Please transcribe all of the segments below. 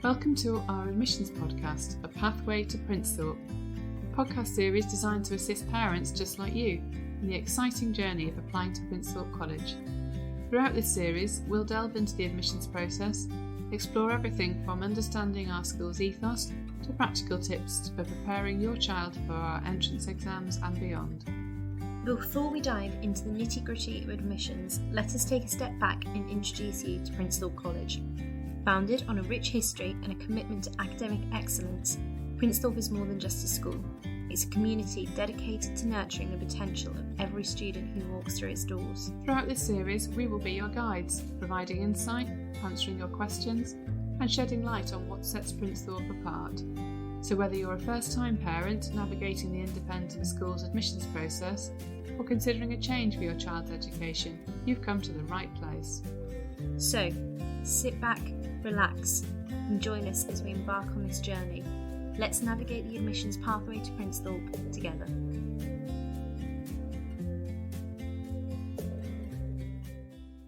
Welcome to our admissions podcast, A Pathway to Princethorpe, a podcast series designed to assist parents just like you in the exciting journey of applying to Princethorpe College. Throughout this series, we'll delve into the admissions process, explore everything from understanding our school's ethos to practical tips for preparing your child for our entrance exams and beyond. Before we dive into the nitty-gritty of admissions, let us take a step back and introduce you to Princethorpe College. Founded on a rich history and a commitment to academic excellence, Princethorpe is more than just a school. It's a community dedicated to nurturing the potential of every student who walks through its doors. Throughout this series, we will be your guides, providing insight, answering your questions, and shedding light on what sets Princethorpe apart. So whether you're a first-time parent navigating the independent school's admissions process, or considering a change for your child's education, you've come to the right place. So, sit back, relax, and join us as we embark on this journey. Let's navigate the admissions pathway to Princethorpe together.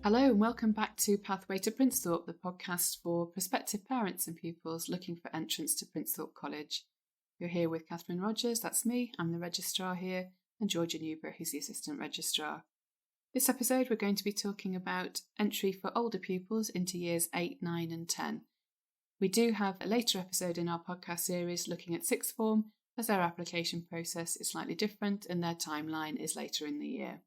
Hello and welcome back to Pathway to Princethorpe, the podcast for prospective parents and pupils looking for entrance to Princethorpe College. You're here with Catherine Rogers, that's me, I'm the registrar here, and Georgia Newborough, who's the assistant registrar. This episode we're going to be talking about entry for older pupils into years 8, 9 and 10. We do have a later episode in our podcast series looking at sixth form, as their application process is slightly different and their timeline is later in the year.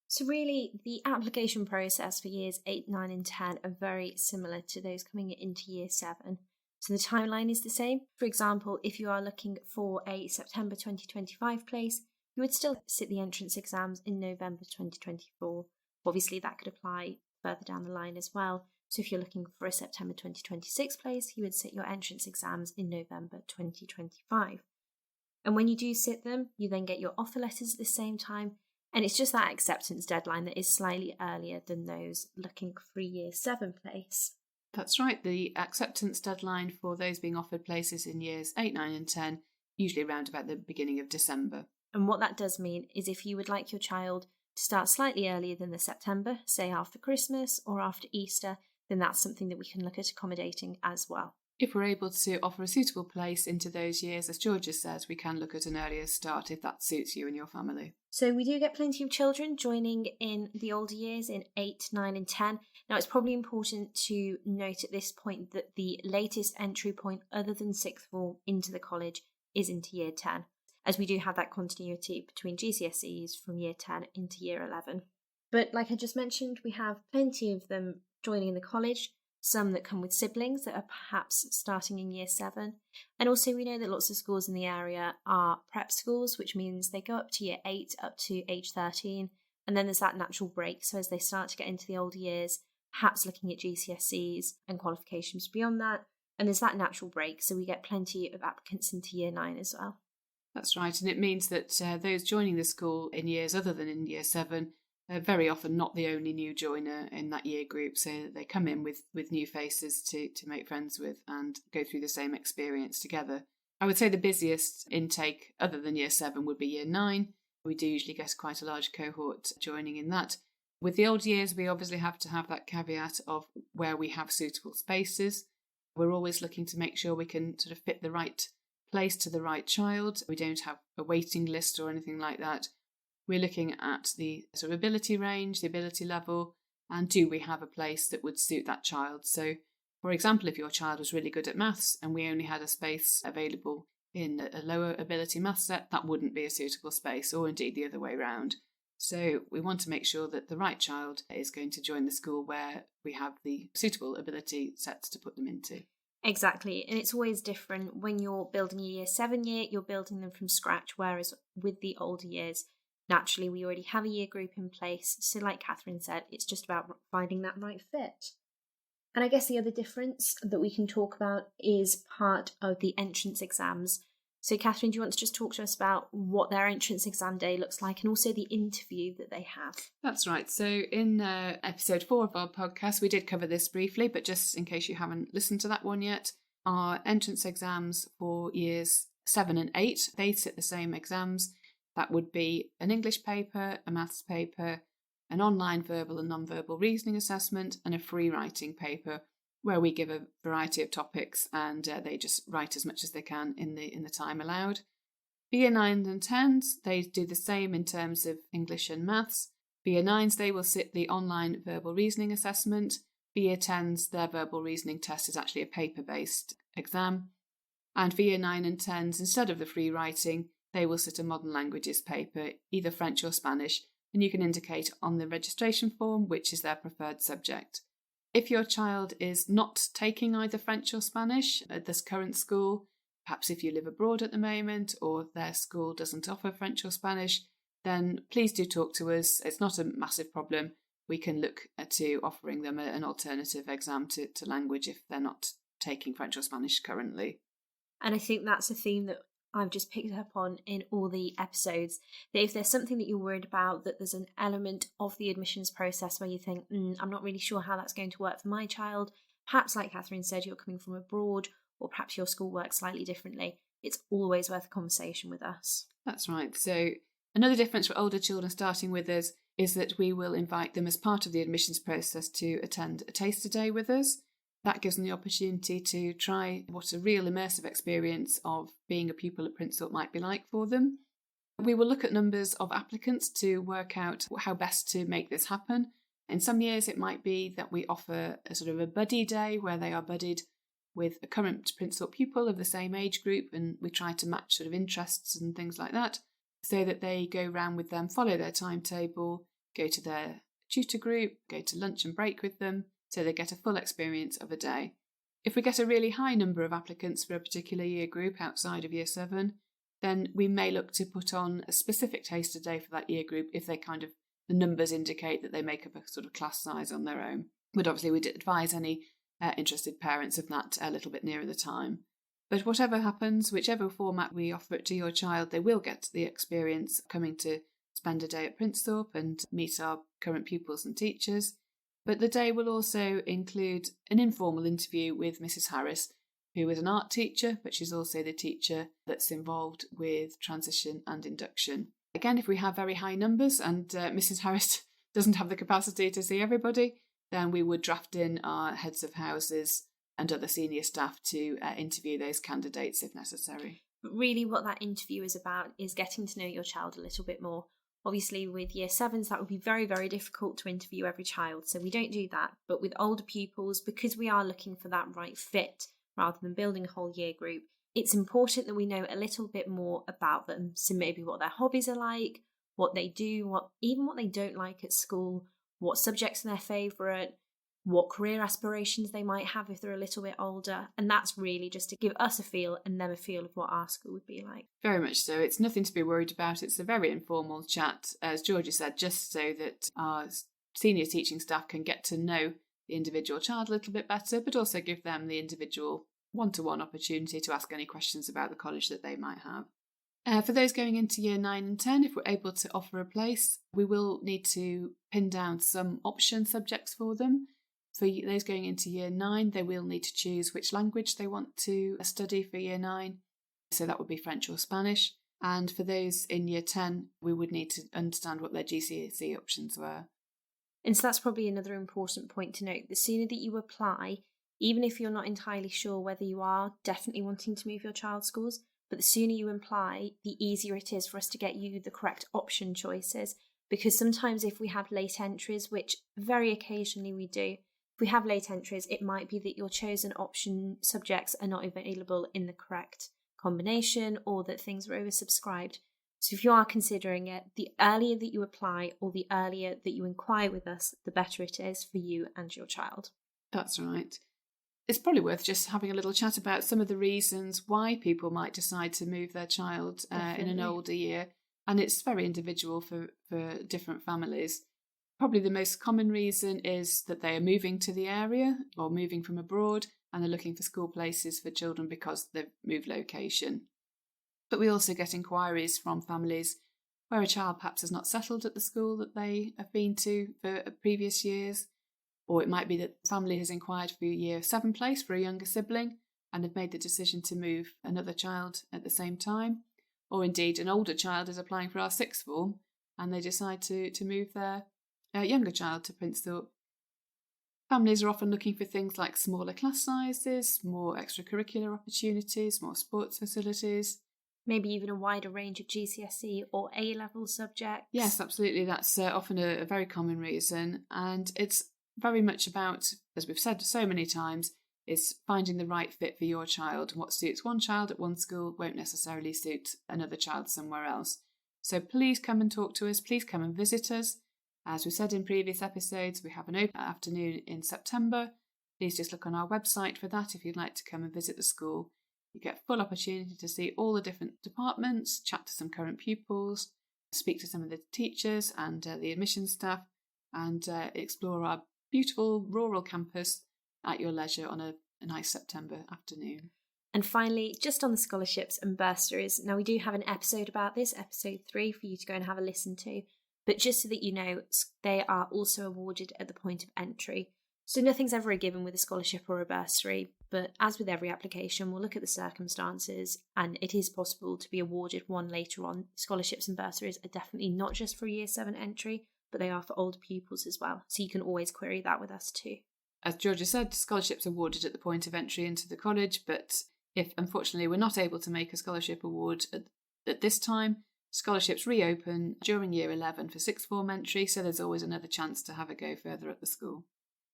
So really, the application process for years 8, 9 and 10 are very similar to those coming into year 7. So the timeline is the same. For example, if you are looking for a September 2025 place, you would still sit the entrance exams in November 2024. Obviously, that could apply further down the line as well. So if you're looking for a September 2026 place, you would sit your entrance exams in November 2025. And when you do sit them, you then get your offer letters at the same time. And it's just that acceptance deadline that is slightly earlier than those looking for a year 7 place. That's right, the acceptance deadline for those being offered places in years 8, 9 and 10, usually around about the beginning of December. And what that does mean is if you would like your child to start slightly earlier than the September, say after Christmas or after Easter, then that's something that we can look at accommodating as well. If we're able to offer a suitable place into those years, as Georgia says, we can look at an earlier start if that suits you and your family. So we do get plenty of children joining in the older years in 8, 9 and 10. Now it's probably important to note at this point that the latest entry point other than sixth form into the college is into year 10, as we do have that continuity between GCSEs from year 10 into year 11. But like I just mentioned, we have plenty of them joining the college, some that come with siblings that are perhaps starting in year 7. And also we know that lots of schools in the area are prep schools, which means they go up to year 8, up to age 13. And then there's that natural break. So as they start to get into the older years, perhaps looking at GCSEs and qualifications beyond that. And there's that natural break. So we get plenty of applicants into year 9 as well. That's right. And it means that those joining the school in years other than in year 7 are very often not the only new joiner in that year group. So they come in with new faces to make friends with and go through the same experience together. I would say the busiest intake other than year 7 would be year 9. We do usually get quite a large cohort joining in that. With the old years, we obviously have to have that caveat of where we have suitable spaces. We're always looking to make sure we can sort of fit the right place to the right child. We don't have a waiting list or anything like that. We're looking at the sort of ability range, the ability level, and do we have a place that would suit that child? So, for example, if your child was really good at maths and we only had a space available in a lower ability maths set, that wouldn't be a suitable space, or indeed the other way around. So we want to make sure that the right child is going to join the school where we have the suitable ability sets to put them into. Exactly, and it's always different. When you're building a year 7 year, you're building them from scratch, whereas with the older years, naturally we already have a year group in place. So like Catherine said, it's just about finding that right fit. And I guess the other difference that we can talk about is part of the entrance exams. So Catherine, do you want to just talk to us about what their entrance exam day looks like and also the interview that they have? That's right. So in episode 4 of our podcast, we did cover this briefly, but just in case you haven't listened to that one yet, our entrance exams for years 7 and 8, they sit the same exams. That would be an English paper, a maths paper, an online verbal and non-verbal reasoning assessment, and a free writing paper, where we give a variety of topics and they just write as much as they can in the time allowed. For Year 9s and 10s, they do the same in terms of English and maths. For Year 9s, they will sit the online verbal reasoning assessment. For Year 10s, their verbal reasoning test is actually a paper-based exam. And for Year 9 and 10s, instead of the free writing, they will sit a modern languages paper, either French or Spanish, and you can indicate on the registration form which is their preferred subject. If your child is not taking either French or Spanish at this current school, perhaps if you live abroad at the moment or their school doesn't offer French or Spanish, then please do talk to us. It's not a massive problem. We can look to offering them an alternative exam to language if they're not taking French or Spanish currently. And I think that's a theme that I've just picked up on in all the episodes, that if there's something that you're worried about, that there's an element of the admissions process where you think, I'm not really sure how that's going to work for my child, perhaps like Catherine said, you're coming from abroad, or perhaps your school works slightly differently, it's always worth a conversation with us. That's right. So another difference for older children starting with us is that we will invite them as part of the admissions process to attend a taster day with us. That gives them the opportunity to try what a real immersive experience of being a pupil at Prince might be like for them. We will look at numbers of applicants to work out how best to make this happen. In some years, it might be that we offer a sort of a buddy day where they are buddied with a current Prince pupil of the same age group, and we try to match sort of interests and things like that, so that they go round with them, follow their timetable, go to their tutor group, go to lunch and break with them, so they get a full experience of a day. If we get a really high number of applicants for a particular year group outside of Year 7, then we may look to put on a specific taster day for that year group if they the numbers indicate that they make up a sort of class size on their own. But obviously we'd advise any interested parents of that a little bit nearer the time. But whatever happens, whichever format we offer it to your child, they will get the experience of coming to spend a day at Princethorpe and meet our current pupils and teachers. But the day will also include an informal interview with Mrs. Harris, who is an art teacher, but she's also the teacher that's involved with transition and induction. Again, if we have very high numbers and Mrs. Harris doesn't have the capacity to see everybody, then we would draft in our heads of houses and other senior staff to interview those candidates if necessary. But really what that interview is about is getting to know your child a little bit more. Obviously, with Year 7s, that would be very, very difficult to interview every child, so we don't do that. But with older pupils, because we are looking for that right fit rather than building a whole year group, it's important that we know a little bit more about them. So maybe what their hobbies are like, what they do, even what they don't like at school, what subjects are their favourite, what career aspirations they might have if they're a little bit older. And that's really just to give us a feel and them a feel of what our school would be like. Very much so. It's nothing to be worried about. It's a very informal chat, as Georgia said, just so that our senior teaching staff can get to know the individual child a little bit better, but also give them the individual one-to-one opportunity to ask any questions about the college that they might have. For those going into Year 9 and 10, if we're able to offer a place, we will need to pin down some option subjects for them. For those going into Year 9, they will need to choose which language they want to study for Year 9. So that would be French or Spanish. And for those in Year 10, we would need to understand what their GCSE options were. And so that's probably another important point to note. The sooner that you apply, even if you're not entirely sure whether you are definitely wanting to move your child's schools, but the sooner you apply, the easier it is for us to get you the correct option choices. Because sometimes if we have late entries, which very occasionally we do, if we have late entries, it might be that your chosen option subjects are not available in the correct combination or that things are oversubscribed. So if you are considering it, the earlier that you apply or the earlier that you inquire with us, the better it is for you and your child. That's right. It's probably worth just having a little chat about some of the reasons why people might decide to move their child in an older year. And it's very individual for different families. Probably the most common reason is that they are moving to the area or moving from abroad and they're looking for school places for children because they've moved location. But we also get inquiries from families where a child perhaps has not settled at the school that they have been to for previous years, or it might be that the family has inquired for a Year 7 place for a younger sibling and have made the decision to move another child at the same time, or indeed an older child is applying for our sixth form and they decide to move their younger child to Princethorpe. Families are often looking for things like smaller class sizes, more extracurricular opportunities, more sports facilities. Maybe even a wider range of GCSE or A-level subjects. Yes, absolutely. That's often a very common reason. And it's very much about, as we've said so many times, is finding the right fit for your child. What suits one child at one school won't necessarily suit another child somewhere else. So please come and talk to us. Please come and visit us. As we said in previous episodes, we have an open afternoon in September. Please just look on our website for that if you'd like to come and visit the school. You get full opportunity to see all the different departments, chat to some current pupils, speak to some of the teachers and the admissions staff, and explore our beautiful rural campus at your leisure on a nice September afternoon. And finally, just on the scholarships and bursaries, now we do have an episode about this, episode 3, for you to go and have a listen to. But just so that you know, they are also awarded at the point of entry. So nothing's ever a given with a scholarship or a bursary, but as with every application, we'll look at the circumstances, and it is possible to be awarded one later on. Scholarships and bursaries are definitely not just for Year 7 entry, but they are for older pupils as well. So you can always query that with us too. As Georgia said, scholarships are awarded at the point of entry into the college, but if unfortunately we're not able to make a scholarship award at this time, scholarships reopen during Year 11 for sixth form entry, so there's always another chance to have a go further at the school.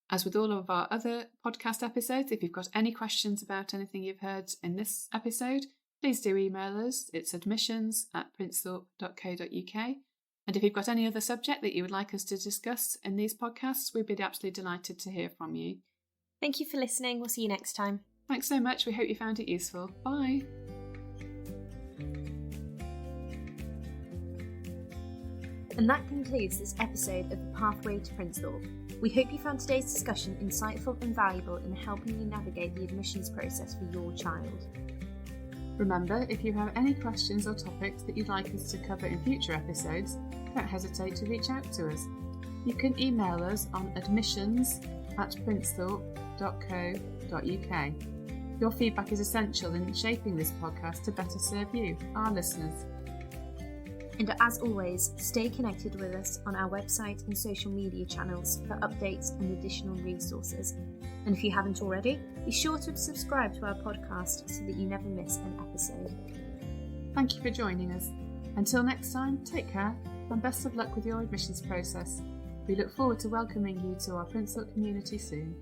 As with all of our other podcast episodes, if you've got any questions about anything you've heard in this episode, please do email us. It's admissions@princethorpe.co.uk. And if you've got any other subject that you would like us to discuss in these podcasts, we'd be absolutely delighted to hear from you. Thank you for listening. We'll see you next time. Thanks so much. We hope you found it useful. Bye. And that concludes this episode of The Pathway to Princethorpe. We hope you found today's discussion insightful and valuable in helping you navigate the admissions process for your child. Remember, if you have any questions or topics that you'd like us to cover in future episodes, don't hesitate to reach out to us. You can email us on admissions@princethorpe.co.uk. Your feedback is essential in shaping this podcast to better serve you, our listeners. And as always, stay connected with us on our website and social media channels for updates and additional resources. And if you haven't already, be sure to subscribe to our podcast so that you never miss an episode. Thank you for joining us. Until next time, take care and best of luck with your admissions process. We look forward to welcoming you to our Princethorpe community soon.